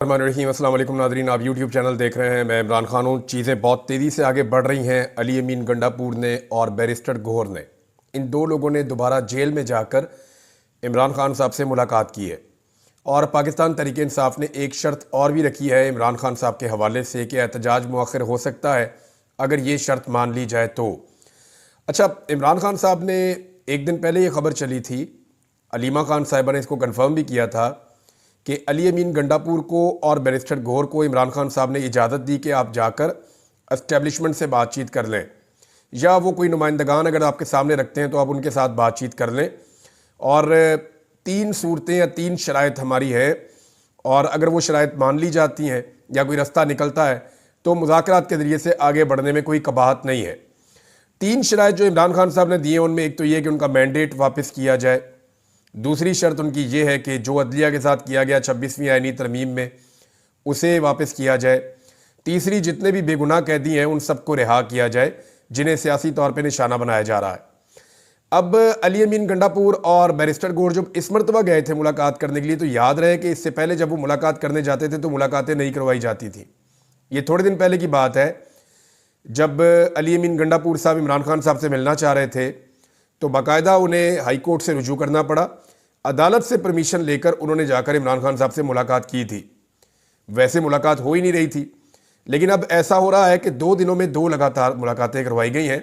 अस्सलाम वालेकुम नादरीन, आप यूट्यूब चैनल देख रहे हैं। मैं इमरान खान हूँ। चीज़ें बहुत तेज़ी से आगे बढ़ रही हैं। अली अमीन गंडापुर ने और बैरिस्टर गौहर ने, इन दो लोगों ने दोबारा जेल में जाकर इमरान खान साहब से मुलाकात की है और पाकिस्तान तहरीक इंसाफ ने एक शर्त और भी रखी है इमरान खान साहब के हवाले से कि एहतजाज मुअख्खर हो सकता है अगर ये शर्त मान ली जाए तो। अच्छा, इमरान खान साहब ने एक दिन पहले ये खबर चली थी, अलीमा खान साहिबा ने इसको कन्फर्म भी किया था कि अली अमीन गंडापुर को और बैरिस्टर गौहर को इमरान खान साहब ने इजाज़त दी कि आप जाकर एस्टेब्लिशमेंट से बातचीत कर लें, या वो कोई नुमाइंदगान अगर आपके सामने रखते हैं तो आप उनके साथ बातचीत कर लें। और 3 सूरतें या 3 शराइत हमारी है, और अगर वो शराइत मान ली जाती हैं या कोई रास्ता निकलता है तो मुज़ाकरात के ज़रिए से आगे बढ़ने में कोई कबाहत नहीं है। 3 शराइत जो इमरान खान साहब ने दिए उनमें एक तो ये कि उनका मैंडेट वापस किया जाए, दूसरी शर्त उनकी ये है कि जो अदलिया के साथ किया गया 26वीं आईनी तरमीम में उसे वापस किया जाए, तीसरी जितने भी बेगुनाह कैदी हैं उन सबको रिहा किया जाए जिन्हें सियासी तौर पे निशाना बनाया जा रहा है। अब अली अमीन गंडापुर और बैरिस्टर गौहर जब इस मरतबा गए थे मुलाकात करने के लिए, तो याद रहे कि इससे पहले जब वो मुलाकात करने जाते थे तो मुलाकातें नहीं करवाई जाती थी। ये थोड़े दिन पहले की बात है, जब अली अमीन गंडापुर साहब इमरान खान साहब से मिलना चाह रहे थे तो बाकायदा उन्हें हाई कोर्ट से रुजू करना पड़ा। अदालत से परमिशन लेकर उन्होंने जाकर इमरान खान साहब से मुलाकात की थी। वैसे मुलाकात हो ही नहीं रही थी, लेकिन अब ऐसा हो रहा है कि 2 दिनों में 2 लगातार मुलाकातें करवाई गई हैं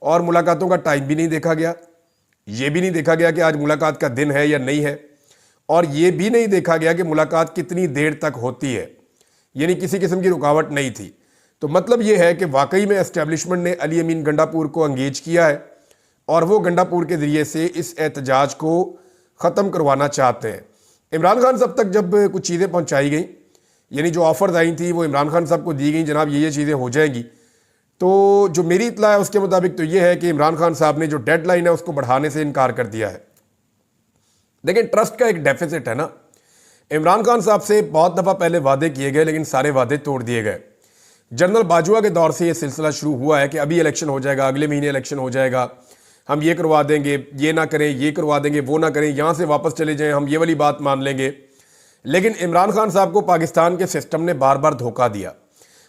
और मुलाकातों का टाइम भी नहीं देखा गया। ये भी नहीं देखा गया कि आज मुलाकात का दिन है या नहीं है, और ये भी नहीं देखा गया कि मुलाकात कितनी देर तक होती है, यानी किसी किस्म की रुकावट नहीं थी। तो मतलब ये है कि वाकई में एस्टेब्लिशमेंट ने अली अमीन गंडापुर को अंगेज किया है और वो गंडापुर के ज़रिए से इस एहतजाज को ख़त्म करवाना चाहते हैं। इमरान खान साहब तक जब कुछ चीज़ें पहुंचाई गई, यानी जो ऑफ़र्स आई थी वो इमरान खान साहब को दी गई, जनाब ये चीज़ें हो जाएंगी, तो जो मेरी इत्तला है उसके मुताबिक तो ये है कि इमरान खान साहब ने जो डेडलाइन है उसको बढ़ाने से इनकार कर दिया है। लेकिन ट्रस्ट का एक डेफिसिट है ना। इमरान खान साहब से बहुत दफ़ा पहले वादे किए गए लेकिन सारे वादे तोड़ दिए गए। जनरल बाजवा के दौर से ये सिलसिला शुरू हुआ है कि अभी इलेक्शन हो जाएगा, अगले महीने इलेक्शन हो जाएगा, हम ये करवा देंगे, ये ना करें, ये करवा देंगे, वो ना करें, यहाँ से वापस चले जाएं, हम ये वाली बात मान लेंगे। लेकिन इमरान खान साहब को पाकिस्तान के सिस्टम ने बार बार धोखा दिया,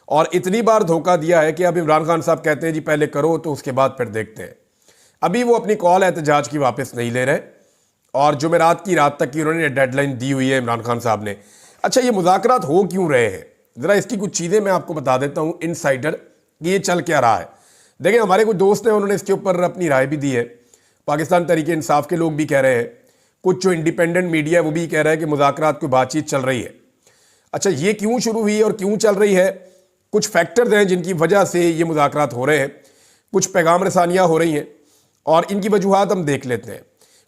और इतनी बार धोखा दिया है कि अब इमरान खान साहब कहते हैं जी पहले करो तो उसके बाद फिर देखते हैं। अभी वो अपनी कॉल एहतजाज की वापस नहीं ले रहे, और जुमेरात की रात तक की उन्होंने डेडलाइन दी हुई है इमरान खान साहब ने। अच्छा, ये मुज़ाकरात हो क्यों रहे हैं, ज़रा इसकी कुछ चीज़ें मैं आपको बता देता हूँ इनसाइडर कि ये चल क्या रहा है। देखिए, हमारे कुछ दोस्त हैं, उन्होंने इसके ऊपर अपनी राय भी दी है। पाकिस्तान तहरीक इंसाफ के लोग भी कह रहे हैं, कुछ जो इंडिपेंडेंट मीडिया है वो भी कह रहा है कि मुज़ाकरात की बातचीत चल रही है। अच्छा, ये क्यों शुरू हुई और क्यों चल रही है? कुछ फैक्टर्स हैं जिनकी वजह से ये मुज़ाकरात हो रहे हैं, कुछ पैगाम रसानियाँ हो रही हैं, और इनकी वजूहात हम देख लेते हैं।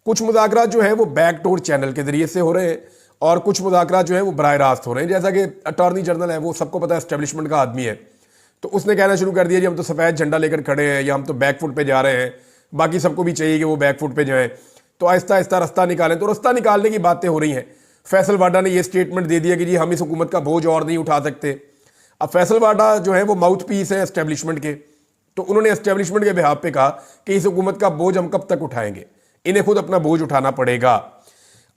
कुछ मुज़ाकरात जो हैं वो बैकडोर चैनल के ज़रिए से हो रहे हैं, और कुछ मुज़ाकरात जो हैं वो बराह रास्त हो रहे हैं। जैसा कि अटॉर्नी जनरल है, वो सबको पता है एस्टेब्लिशमेंट का आदमी है, तो उसने कहना शुरू कर दिया जी हम तो सफ़ेद झंडा लेकर खड़े हैं, या हम तो बैक फुट पे जा रहे हैं, बाकी सबको भी चाहिए कि वो बैक फुट पे जाएं, तो आहिस्ता आहिस्ता रास्ता निकालें। तो रास्ता निकालने की बातें हो रही हैं। फैसल वाडा ने ये स्टेटमेंट दे दिया कि जी हम इस हुकूमत का बोझ और नहीं उठा सकते। अब फैसल वाडा जो है वो माउथ पीस है एस्टेब्लिशमेंट के, तो उन्होंने एस्टेब्लिशमेंट के बिहाफ पे कहा कि इस हुकूमत का बोझ हम कब तक उठाएंगे, इन्हें खुद अपना बोझ उठाना पड़ेगा।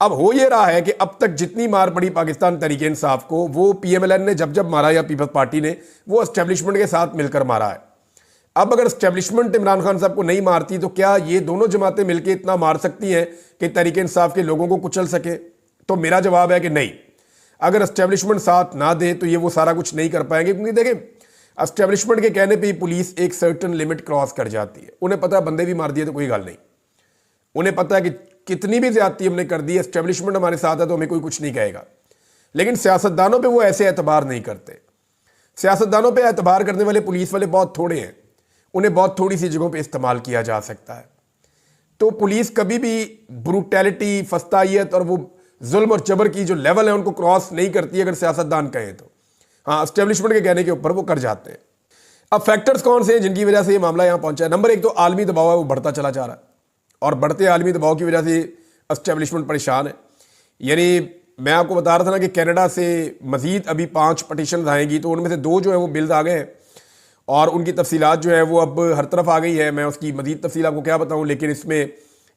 अब हो ये रहा है कि अब तक जितनी मार पड़ी पाकिस्तान तहरीक इंसाफ को, वो PMLN ने जब जब मारा या पीपल्स पार्टी ने, वो एस्टेब्लिशमेंट के साथ मिलकर मारा है। अब अगर एस्टेब्लिशमेंट इमरान खान साहब को नहीं मारती तो क्या ये दोनों जमातें मिलकर इतना मार सकती हैं कि तहरीक इंसाफ के लोगों को कुचल सके? तो मेरा जवाब है कि नहीं। अगर एस्टेब्लिशमेंट साथ ना दे तो ये वो सारा कुछ नहीं कर पाएंगे, क्योंकि देखें एस्टेब्लिशमेंट के कहने पर ही पुलिस एक सर्टन लिमिट क्रॉस कर जाती है। उन्हें पता है बंदे भी मार दिए तो कोई गल नहीं, उन्हें पता है कि कितनी भी ज्यादती हमने कर दी, एस्टेब्लिशमेंट हमारे साथ है तो हमें कोई कुछ नहीं कहेगा। लेकिन सियासतदानों पे वो ऐसे एतबार नहीं करते। सियासतदानों पे एतबार करने वाले पुलिस वाले बहुत थोड़े हैं, उन्हें बहुत थोड़ी सी जगहों पे इस्तेमाल किया जा सकता है। तो पुलिस कभी भी ब्रूटैलिटी, फस्तायत और वो जुल्म और जबर की जो लेवल है उनको क्रॉस नहीं करती अगर सियासतदान कहें तो। हाँ, एस्टेब्लिशमेंट के कहने के ऊपर वो कर जाते हैं। अब फैक्टर्स कौन से हैं जिनकी वजह से ये मामला यहाँ पहुंचा है? नंबर 1 तो आलमी दबाव है, वो बढ़ता चला जा रहा है, और बढ़ते आलमी दबाव की वजह से एस्टेब्लिशमेंट परेशान है। यानी मैं आपको बता रहा था ना कि कनाडा से मजीद अभी 5 पटिशन आएंगी, तो उनमें से 2 जो है वो बिल्स आ गए हैं, और उनकी तफसीलात जो है वो अब हर तरफ आ गई है। मैं उसकी मजीद तफसील आपको क्या बताऊं, लेकिन इसमें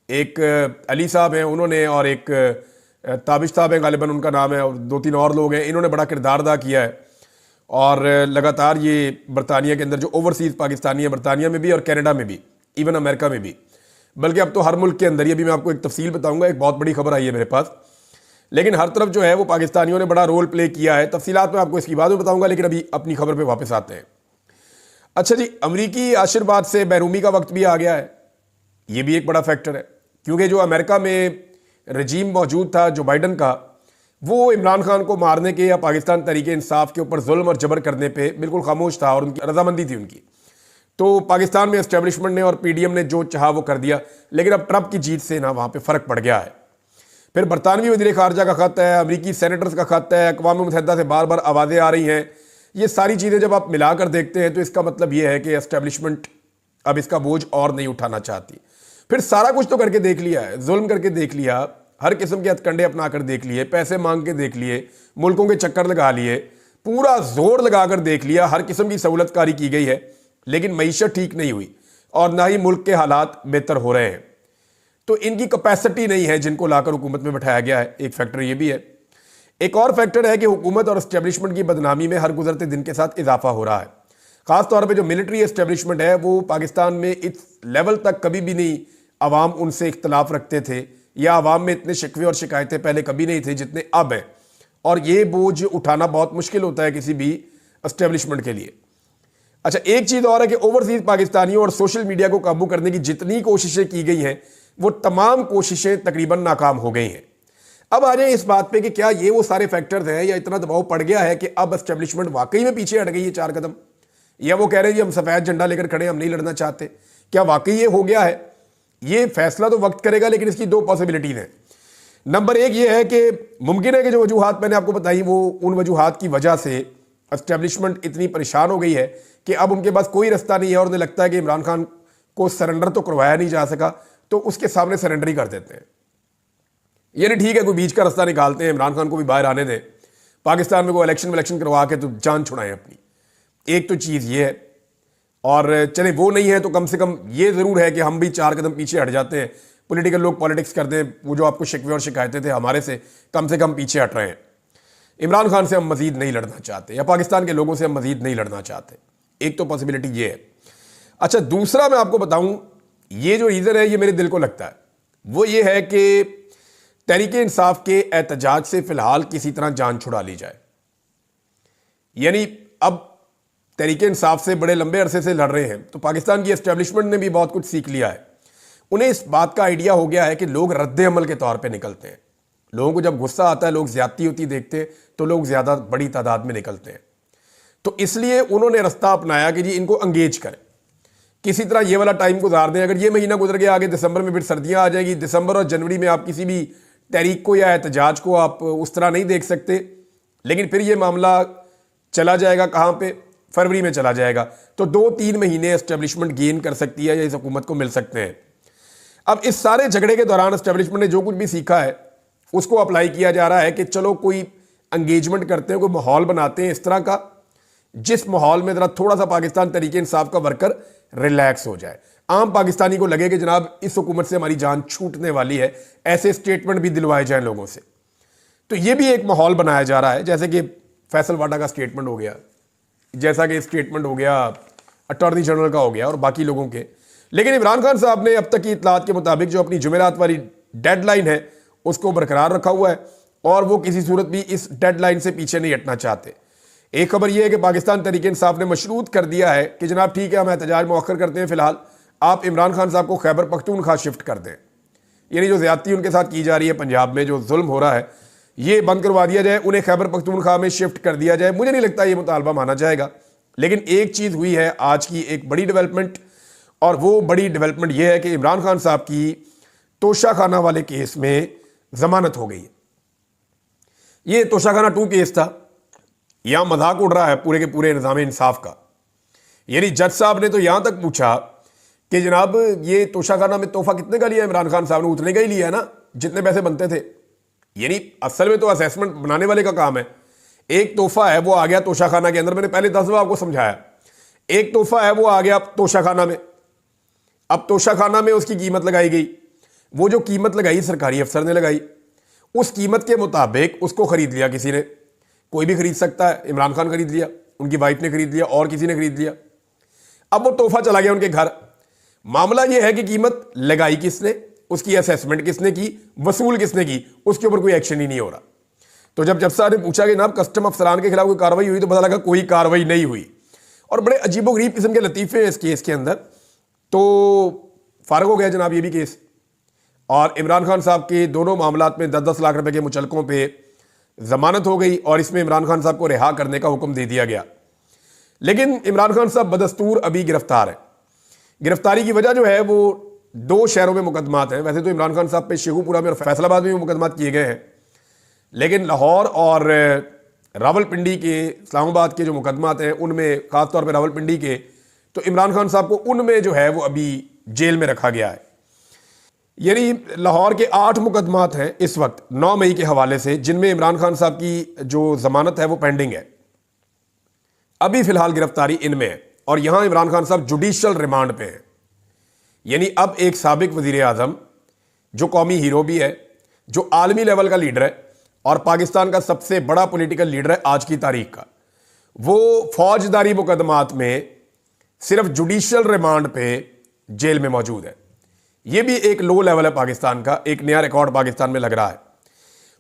एक अली साहब हैं, उन्होंने, और एक ताबिश साहब हैं गालिबन उनका नाम है, और 2-3 और लोग हैं, इन्होंने बड़ा किरदार अदा किया है। और लगातार ये बरतानिया के अंदर जो ओवरसीज़ पाकिस्तानी है, बरतानिया में भी और कनाडा में भी, इवन अमेरिका में भी, बल्कि अब तो हर मुल्क के अंदर, ये भी मैं आपको एक तफसील बताऊंगा, एक बहुत बड़ी खबर आई है मेरे पास। लेकिन हर तरफ जो है वो पाकिस्तानियों ने बड़ा रोल प्ले किया है। तफसीलात मैं आपको इसकी बाद में बताऊंगा, लेकिन अभी अपनी खबर पे वापस आते हैं। अच्छा जी, अमरीकी आशीर्वाद से बैरूमी का वक्त भी आ गया है, ये भी एक बड़ा फैक्टर है, क्योंकि जो अमेरिका में रजीम मौजूद था जो बाइडन का, वो इमरान खान को मारने के या पाकिस्तान तरीके इंसाफ के ऊपर जुल्म और जबर करने पे बिल्कुल खामोश था और उनकी रजामंदी थी उनकी। तो पाकिस्तान में एस्टेब्लिशमेंट ने और पीडीएम ने जो चाहा वो कर दिया, लेकिन अब ट्रंप की जीत से ना वहाँ पे फ़र्क पड़ गया है। फिर बरतानवी वज़ीर ख़ारजा का ख़त है, अमरीकी सेनेटर्स का ख़त है, अक़वाम मुत्तहिदा से बार बार आवाज़ें आ रही हैं। ये सारी चीज़ें जब आप मिलाकर देखते हैं तो इसका मतलब ये है कि एस्टेब्लिशमेंट अब इसका बोझ और नहीं उठाना चाहती। फिर सारा कुछ तो करके देख लिया है, जुल्म करके देख लिया, हर किस्म के हथकंडे अपना कर देख लिए, पैसे मांग के देख लिए, मुल्कों के चक्कर लगा लिए, पूरा जोर लगाकर देख लिया, हर किस्म की सहूलतकारी की गई है, लेकिन मईशत ठीक नहीं हुई और ना ही मुल्क के हालात बेहतर हो रहे हैं। तो इनकी कैपेसिटी नहीं है जिनको लाकर हुकूमत में बैठाया गया है। एक फैक्टर ये भी है। एक और फैक्टर है कि हुकूमत और एस्टेब्लिशमेंट की बदनामी में हर गुजरते दिन के साथ इजाफा हो रहा है। खासतौर पर जो मिलिट्री एस्टेब्लिशमेंट है वो पाकिस्तान में इस लेवल तक कभी भी नहीं अवाम उनसे इख्तलाफ रखते थे, या अवाम में इतने शिकवे और शिकायतें पहले कभी नहीं थे जितने अब हैं। और ये बोझ उठाना बहुत मुश्किल होता है किसी भी एस्टेब्लिशमेंट के लिए। अच्छा, एक चीज़ और है कि ओवरसीज पाकिस्तानियों और सोशल मीडिया को काबू करने की जितनी कोशिशें की गई हैं वो तमाम कोशिशें तकरीबन नाकाम हो गई हैं। अब आ जाए इस बात पे कि क्या ये वो सारे फैक्टर्स हैं या इतना दबाव पड़ गया है कि अब एस्टेब्लिशमेंट वाकई में पीछे हट गई है 4 कदम, या वो कह रहे हैं जी हम सफ़ेद झंडा लेकर खड़े, हम नहीं लड़ना चाहते। क्या वाकई ये हो गया है? ये फैसला तो वक्त करेगा, लेकिन इसकी 2 पॉसिबिलिटीज़ हैं। नंबर 1 ये है कि मुमकिन है कि जो वजूहात मैंने आपको बताई वो उन वजूहात की वजह से एस्टेब्लिशमेंट इतनी परेशान हो गई है कि अब उनके पास कोई रास्ता नहीं है और उन्हें लगता है कि इमरान खान को सरेंडर तो करवाया नहीं जा सका, तो उसके सामने सरेंडर ही कर देते हैं। यानी ठीक है, कोई बीच का रास्ता निकालते हैं, इमरान खान को भी बाहर आने दें, पाकिस्तान में कोई इलेक्शन करवा के तो जान छुड़ाएं अपनी। एक तो चीज़ ये है। और चले वो नहीं है तो कम से कम ये ज़रूर है कि हम भी 4 कदम पीछे हट जाते हैं। पॉलिटिकल लोग पॉलिटिक्स करते हैं, वो जो आपको शिकवे और शिकायतें थे हमारे से, कम पीछे हट रहे हैं। इमरान खान से हम मज़ीद नहीं लड़ना चाहते, या पाकिस्तान के लोगों से हम मज़ीद नहीं लड़ना चाहते। एक तो पॉसिबिलिटी ये है। अच्छा, दूसरा मैं आपको बताऊं, ये जो रीज़न है ये मेरे दिल को लगता है, वो ये है कि तहरीके इंसाफ के एहतजाज से फ़िलहाल किसी तरह जान छुड़ा ली जाए। यानी अब तहरीके इंसाफ से बड़े लंबे अरसे से लड़ रहे हैं, तो पाकिस्तान की एस्टेब्लिशमेंट ने भी बहुत कुछ सीख लिया है। उन्हें इस बात का आइडिया हो गया है कि लोग रद्द अमल के तौर पे निकलते हैं। लोगों को जब गुस्सा आता है, लोग ज्यादती होती देखते हैं, तो लोग ज़्यादा बड़ी तादाद में निकलते हैं। तो इसलिए उन्होंने रास्ता अपनाया कि जी इनको अंगेज करें, किसी तरह ये वाला टाइम गुजार दें। अगर ये महीना गुजर गया, आगे दिसंबर में फिर सर्दियाँ आ जाएगी। दिसंबर और जनवरी में आप किसी भी तहरीक को या एहतजाज को आप उस तरह नहीं देख सकते, लेकिन फिर ये मामला चला जाएगा कहाँ पे, फरवरी में चला जाएगा। तो 2-3 महीने एस्टेब्लिशमेंट गेन कर सकती है या इस हुकूमत को मिल सकते हैं। अब इस सारे झगड़े के दौरान एस्टेब्लिशमेंट ने जो कुछ भी सीखा है उसको अप्लाई किया जा रहा है कि चलो कोई एंगेजमेंट करते हैं, कोई माहौल बनाते हैं इस तरह का जिस माहौल में ज़रा थोड़ा सा पाकिस्तान तरीके इंसाफ का वर्कर रिलैक्स हो जाए। आम पाकिस्तानी को लगे कि जनाब इस हुकूमत से हमारी जान छूटने वाली है, ऐसे स्टेटमेंट भी दिलवाए जाएं लोगों से। तो ये भी एक माहौल बनाया जा रहा है, जैसे कि फैसल वाडा का स्टेटमेंट हो गया, जैसा कि स्टेटमेंट हो गया अटॉर्नी जनरल का हो गया और बाकी लोगों के। लेकिन इमरान खान साहब ने अब तक की इतलात के मुताबिक जो अपनी जुमेरात वाली डेडलाइन है उसको बरकरार रखा हुआ है और वो किसी सूरत भी इस डेडलाइन से पीछे नहीं हटना चाहते। एक खबर यह है कि पाकिस्तान तहरीक इंसाफ ने मशरूत कर दिया है कि जनाब ठीक है, हम एहतजाज मौखर करते हैं, फिलहाल आप इमरान खान साहब को खैबर पख्तूनख्वा शिफ्ट कर दें। यानी जो ज्यादती उनके साथ की जा रही है, पंजाब में जो जुल्म हो रहा है, ये बंद करवा दिया जाए, उन्हें खैबर पख्तूनख्वा में शिफ्ट कर दिया जाए। मुझे नहीं लगता ये मुतालबा माना जाएगा। लेकिन एक चीज़ हुई है आज की, एक बड़ी डेवलपमेंट, और वो बड़ी डेवलपमेंट ये है कि इमरान खान साहब की तोशाखाना वाले केस में जमानत हो गई है। ये तोशाखाना 2 केस था, यहां मजाक उड़ रहा है पूरे के पूरे निज़ाम इंसाफ का। यानी जज साहब ने तो यहां तक पूछा कि जनाब ये तोशाखाना में तोहफा कितने का लिया इमरान खान साहब ने? उतने का ही लिया है ना जितने पैसे बनते थे। यानी असल में तो असेसमेंट बनाने वाले का काम है। एक तोहफा है वो आ गया तोशाखाना के अंदर, मैंने पहले 10 बार आपको समझाया। एक तोहफा है वो आ गया तोशाखाना में, अब तोशाखाना में उसकी कीमत लगाई गई। वो जो कीमत लगाई सरकारी अफसर ने लगाई, उस कीमत के मुताबिक उसको खरीद लिया किसी ने, कोई भी खरीद सकता है, इमरान खान खरीद लिया, उनकी वाइफ ने खरीद लिया, और किसी ने खरीद लिया। अब वो तोहफा चला गया उनके घर। मामला यह है कि कीमत लगाई किसने, उसकी असेसमेंट किसने की, वसूल किसने की, उसके ऊपर कोई एक्शन ही नहीं हो रहा। तो जब साहब ने पूछा कि जनाब कस्टम अफसरान के खिलाफ कोई कार्रवाई हुई, तो पता लगा कोई कार्रवाई नहीं हुई। और बड़े अजीबोगरीब किस्म के लतीफे हैं इस केस के अंदर। तो फारग हो गया जनाब ये भी केस, और इमरान खान साहब के दोनों मामलात में 10-10 लाख रुपए के मुचलकों पे जमानत हो गई, और इसमें इमरान खान साहब को रिहा करने का हुक्म दे दिया गया। लेकिन इमरान खान साहब बदस्तूर अभी गिरफ्तार है। गिरफ्तारी की वजह जो है वो 2 शहरों में मुकदमात हैं। वैसे तो इमरान खान साहब पे शेखुपुरा में और फैसलाबाद में भी मुकदमात किए गए हैं, लेकिन लाहौर और रावलपिंडी के, इस्लामाबाद के जो मुकदमात हैं उनमें, खासतौर पर रावलपिंडी के, तो इमरान खान साहब को उनमें जो है वो अभी जेल में रखा गया है। यानी लाहौर के 8 मुकदमात हैं इस वक्त 9 मई के हवाले से, जिनमें इमरान खान साहब की जो जमानत है वो पेंडिंग है। अभी फिलहाल गिरफ्तारी इनमें है, और यहां इमरान खान साहब जुडिशियल रिमांड पे हैं। यानी अब एक साबिक वजीर आजम, जो कौमी हीरो भी है, जो आलमी लेवल का लीडर है और पाकिस्तान का सबसे बड़ा पॉलिटिकल लीडर है आज की तारीख का, वो फौजदारी मुकदमात में सिर्फ जुडिशियल रिमांड पे जेल में मौजूद है। ये भी एक लो लेवल है पाकिस्तान का, एक नया रिकॉर्ड पाकिस्तान में लग रहा है।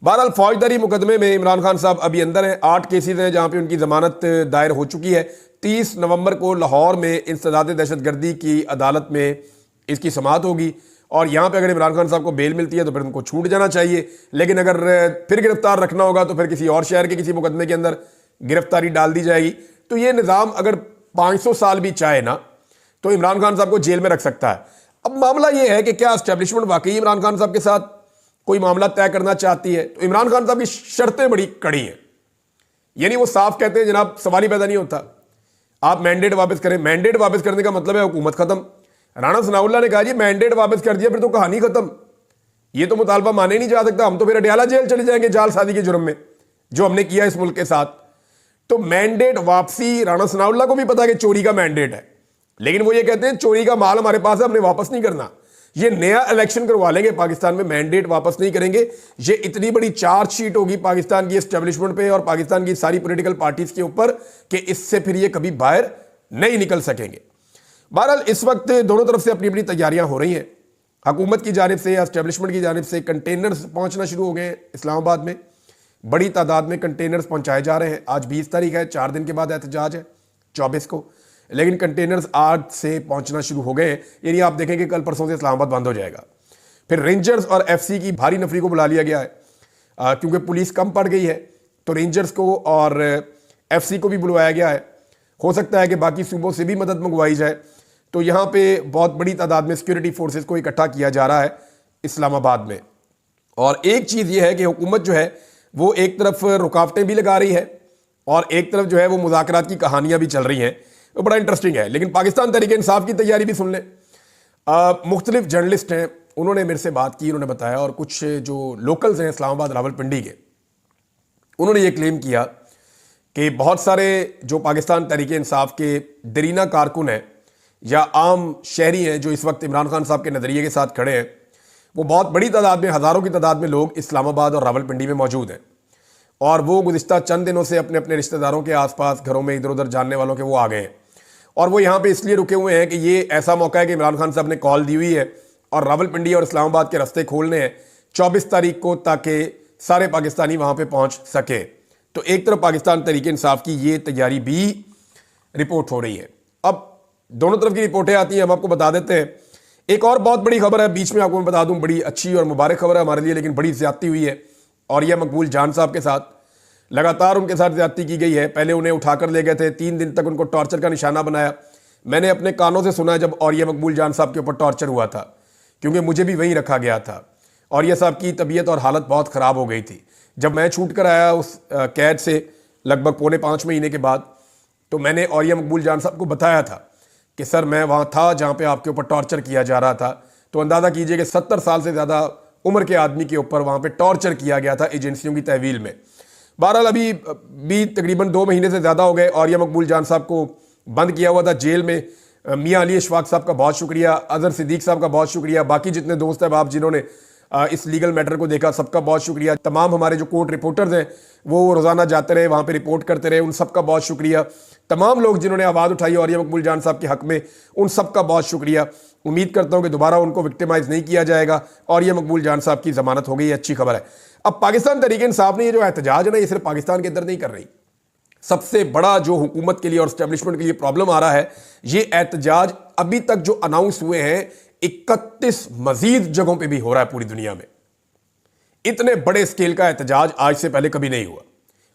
बहरहाल फौजदारी मुकदमे में इमरान खान साहब अभी अंदर हैं। 8 केसेस हैं जहां पे उनकी जमानत दायर हो चुकी है। 30 नवंबर को लाहौर में इंसदाद दहशतगर्दी की अदालत में इसकी समाअत होगी, और यहां पे अगर इमरान खान साहब को बेल मिलती है तो फिर उनको छूट जाना चाहिए। लेकिन अगर फिर गिरफ्तार रखना होगा तो फिर किसी और शहर के किसी मुकदमे के अंदर गिरफ्तारी डाल दी जाएगी। तो ये निज़ाम अगर 500 साल भी चाहे ना, तो इमरान खान साहब को जेल में रख सकता है। अब मामला यह है कि क्या एस्टेब्लिशमेंट वाकई इमरान खान साहब के साथ कोई मामला तय करना चाहती है। तो इमरान खान साहब की शर्तें बड़ी कड़ी हैं। यानी वो साफ कहते हैं जनाब, सवाल ही पैदा नहीं होता, आप मैंडेट वापस करें। मैंडेट वापस करने का मतलब है हुकूमत खत्म। राणा सनाउल्लाह ने कहा जी मैंडेट वापस कर दिया फिर तो कहानी खत्म, ये तो मुतालबा माने नहीं जा सकता, हम तो फिर अडयाला जेल चले जाएंगे जालसाजी के जुर्म में, जो हमने किया इस मुल्क के साथ। तो मैंडेट वापसी, राणा सनाउल्लाह को भी पता है कि चोरी का मैंडेट है, लेकिन वो ये कहते हैं चोरी का माल हमारे पास है, हमने वापस नहीं करना। ये नया इलेक्शन करवा लेंगे पाकिस्तान में, मैंडेट वापस नहीं करेंगे। ये इतनी बड़ी चार्जशीट होगी पाकिस्तान की एस्टेब्लिशमेंट पे और पाकिस्तान की सारी पॉलिटिकल पार्टीज के ऊपर कि इससे फिर ये कभी बाहर नहीं निकल सकेंगे। बहरहाल इस वक्त दोनों तरफ से अपनी अपनी तैयारियां हो रही हैं। हुकूमत की जानिब से, एस्टेब्लिशमेंट की जानिब से कंटेनर्स पहुंचना शुरू हो गए हैं। इस्लामाबाद में बड़ी तादाद में कंटेनर्स पहुंचाए जा रहे हैं। आज 20 तारीख है, 4 दिन के बाद एहतजाज है 24 को, लेकिन कंटेनर्स आज से पहुंचना शुरू हो गए हैं। यानी आप देखेंगे कल परसों से इस्लामाबाद बंद हो जाएगा। फिर रेंजर्स और एफसी की भारी नफरी को बुला लिया गया है, क्योंकि पुलिस कम पड़ गई है, तो रेंजर्स को और एफसी को भी बुलवाया गया है। हो सकता है कि बाकी सूबों से भी मदद मंगवाई जाए। तो यहाँ पे बहुत बड़ी तादाद में सिक्योरिटी फोर्सेस को इकट्ठा किया जा रहा है इस्लामाबाद में। और एक चीज़ ये है कि हुकूमत जो है वो एक तरफ रुकावटें भी लगा रही है और एक तरफ जो है वो मुज़ाकरात की कहानियाँ भी चल रही हैं। वो बड़ा इंटरेस्टिंग है। लेकिन पाकिस्तान तहरीक इंसाफ की तैयारी भी सुन लें। मुख्तलिफ जर्नलिस्ट हैं, उन्होंने मेरे से बात की, उन्होंने बताया, और कुछ जो लोकल्स हैं इस्लामाबाद रावलपिंडी के, उन्होंने ये क्लेम किया कि बहुत सारे जो पाकिस्तान तहरीक इंसाफ के दरीना कारकुन हैं या आम शहरी हैं जो इस वक्त इमरान खान साहब के नज़रिए के साथ खड़े हैं, वो बहुत बड़ी तादाद में, हज़ारों की तादाद में लोग इस्लामाबाद और रावलपिंडी में मौजूद हैं। और वो गुज़िश्ता चंद दिनों से अपने अपने रिश्तेदारों के आसपास घरों में इधर उधर जानने वालों के वो आ गए हैं। और वो यहाँ पे इसलिए रुके हुए हैं कि ये ऐसा मौका है कि इमरान खान साहब ने कॉल दी हुई है और रावलपिंडी और इस्लामाबाद के रास्ते खोलने हैं 24 तारीख को, ताकि सारे पाकिस्तानी वहाँ पर पहुँच सके। तो एक तरफ पाकिस्तान तहरीक इंसाफ की ये तैयारी भी रिपोर्ट हो रही है। अब दोनों तरफ की रिपोर्टें आती हैं, हम आपको बता देते हैं। एक और बहुत बड़ी खबर है, बीच में आपको मैं बता दूं, बड़ी अच्छी और मुबारक खबर है हमारे लिए, लेकिन बड़ी ज्यादती हुई है और यह मकबूल जान साहब के साथ लगातार उनके साथ ज्यादती की गई है। पहले उन्हें उठाकर ले गए थे, 3 दिन तक उनको टॉर्चर का निशाना बनाया। मैंने अपने कानों से सुना जब और यह मकबूल जान साहब के ऊपर टॉर्चर हुआ था, क्योंकि मुझे भी वहीं रखा गया था और यह साहब की तबीयत और हालत बहुत ख़राब हो गई थी। जब मैं छूट कर आया उस कैद से लगभग 4.5 महीने के बाद, तो मैंने और यह मकबूल जान साहब को बताया था कि सर मैं वहाँ था जहाँ पे आपके ऊपर टॉर्चर किया जा रहा था। तो अंदाज़ा कीजिए कि 70 साल से ज़्यादा उम्र के आदमी के ऊपर वहाँ पे टॉर्चर किया गया था एजेंसियों की तहवील में। बहरहाल अभी भी तकरीबन 2 महीने से ज़्यादा हो गए और यह मकबूल जान साहब को बंद किया हुआ था जेल में। मियाँ अली इशफाक साहब का बहुत शुक्रिया, अजहर सिद्दीक साहब का बहुत शुक्रिया, बाकी जितने दोस्त अहबाब जिन्होंने इस लीगल मैटर को देखा, सबका बहुत शुक्रिया। तमाम हमारे जो कोर्ट रिपोर्टर्स हैं वो रोजाना जाते रहे, वहां पे रिपोर्ट करते रहे, उन सबका बहुत शुक्रिया। तमाम लोग जिन्होंने आवाज़ उठाई और ये मकबूल जान साहब के हक में, उन सबका बहुत शुक्रिया। उम्मीद करता हूं कि दोबारा उनको विक्टिमाइज नहीं किया जाएगा और ये मकबूल जान साहब की जमानत हो गई, अच्छी खबर है। अब पाकिस्तान तहरीक इंसाफ ने ये जो एहतजाज है ना, ये सिर्फ पाकिस्तान के अंदर नहीं कर रही। सबसे बड़ा जो हुकूमत के लिए और स्टैब्लिशमेंट के लिए प्रॉब्लम आ रहा है, ये एहतजाज अभी तक जो अनाउंस हुए हैं 31 मजीद जगहों पे भी हो रहा है पूरी दुनिया में। इतने बड़े स्केल का एहतजाज आज से पहले कभी नहीं हुआ।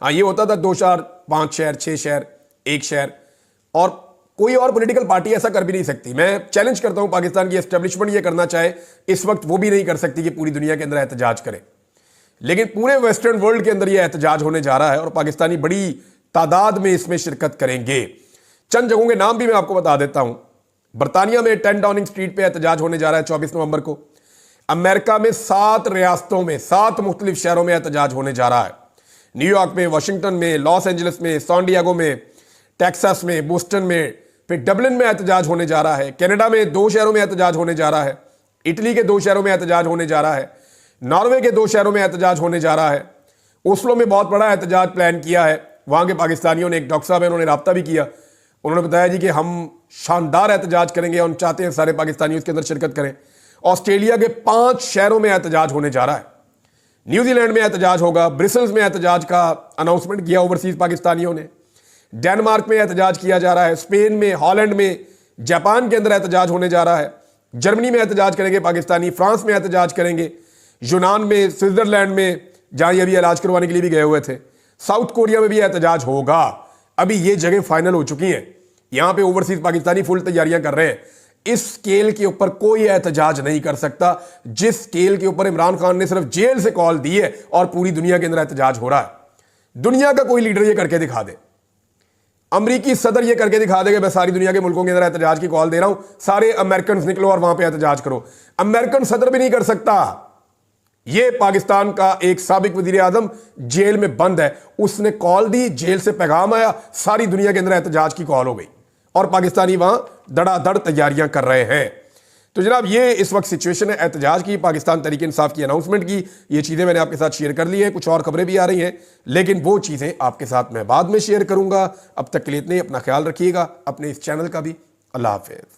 हाँ, ये होता था 2 शहर, 5 शहर, 6 शहर, 1 शहर, और कोई और पॉलिटिकल पार्टी ऐसा कर भी नहीं सकती। मैं चैलेंज करता हूं पाकिस्तान की एस्टेब्लिशमेंट ये करना चाहे, इस वक्त वो भी नहीं कर सकती कि पूरी दुनिया के अंदर एहतजाज करे। लेकिन पूरे वेस्टर्न वर्ल्ड के अंदर यह एहतजाज होने जा रहा है और पाकिस्तानी बड़ी तादाद में इसमें शिरकत करेंगे। चंद जगहों के नाम भी मैं आपको बता देता हूं। बरतानिया में 10 डाउनिंग स्ट्रीट पे एहतजाज होने जा रहा है 24 नवंबर को। अमेरिका में 7 रियासतों में 7 मुख्तलिफ शहरों में एहतजाज होने जा रहा है। न्यूयॉर्क में, वाशिंगटन में, लॉस एंजलिस में, सैन डिएगो में, टेक्सास में, बोस्टन में, फिर डबलिन में एहतजाज होने जा रहा है। कनाडा में 2 शहरों में एहतजाज होने जा रहा है। इटली के 2 शहरों में एहतजाज होने जा रहा है। नॉर्वे के 2 शहरों में एहतजाज होने जा रहा है। ओस्लो में बहुत बड़ा एहतजाज प्लान किया है। वहां के पाकिस्तानियों ने, एक डॉक्टर साहब है, उन्होंने राब्ता भी किया। उन्होंने बताया जी कि हम शानदार एहतजाज करेंगे और चाहते हैं सारे पाकिस्तानी उसके अंदर शिरकत करें। ऑस्ट्रेलिया के 5 शहरों में एहतजाज होने जा रहा है। न्यूजीलैंड में एहतजाज होगा। ब्रिसल्स में एहतजाज का अनाउंसमेंट किया ओवरसीज पाकिस्तानियों ने। डेनमार्क में एहतजाज किया जा रहा है। स्पेन में, हॉलैंड में, जापान के अंदर एहतजाज होने जा रहा है। जर्मनी में एहतजाज करेंगे पाकिस्तानी। फ्रांस में एहतजाज करेंगे। यूनान में, स्विट्जरलैंड में, जहां ये अभी इलाज करवाने के लिए भी गए हुए थे। साउथ कोरिया में भी एहतजाज होगा। अभी ये जगह फाइनल हो चुकी हैं। यहां पे ओवरसीज पाकिस्तानी फुल तैयारियां कर रहे हैं। इस स्केल के ऊपर कोई एहतजाज नहीं कर सकता जिस स्केल के ऊपर इमरान खान ने सिर्फ जेल से कॉल दी है और पूरी दुनिया के अंदर एहतजाज हो रहा है। दुनिया का कोई लीडर ये करके दिखा दे, अमरीकी सदर ये करके दिखा दे कि मैं सारी दुनिया के मुल्कों के अंदर एहतजाज की कॉल दे रहा हूं, सारे अमेरिकन निकलो और वहां पे एहतजाज करो। अमेरिकन सदर भी नहीं कर सकता। ये पाकिस्तान का एक साबिक वजीर आजम जेल में बंद है, उसने कॉल दी, जेल से पैगाम आया, सारी दुनिया के अंदर एहतजाज की कॉल हो गई और पाकिस्तानी वहां धड़ाधड़ तैयारियां कर रहे हैं। तो जनाब ये इस वक्त सिचुएशन है एहतजाज की, पाकिस्तान तहरीक इंसाफ की अनाउंसमेंट की। ये चीज़ें मैंने आपके साथ शेयर कर ली है, कुछ और खबरें भी आ रही हैं, लेकिन वो चीज़ें आपके साथ मैं बाद में शेयर करूंगा। अब तक के लिए इतने, अपना ख्याल रखिएगा, अपने इस चैनल का भी। अल्लाह हाफिज़।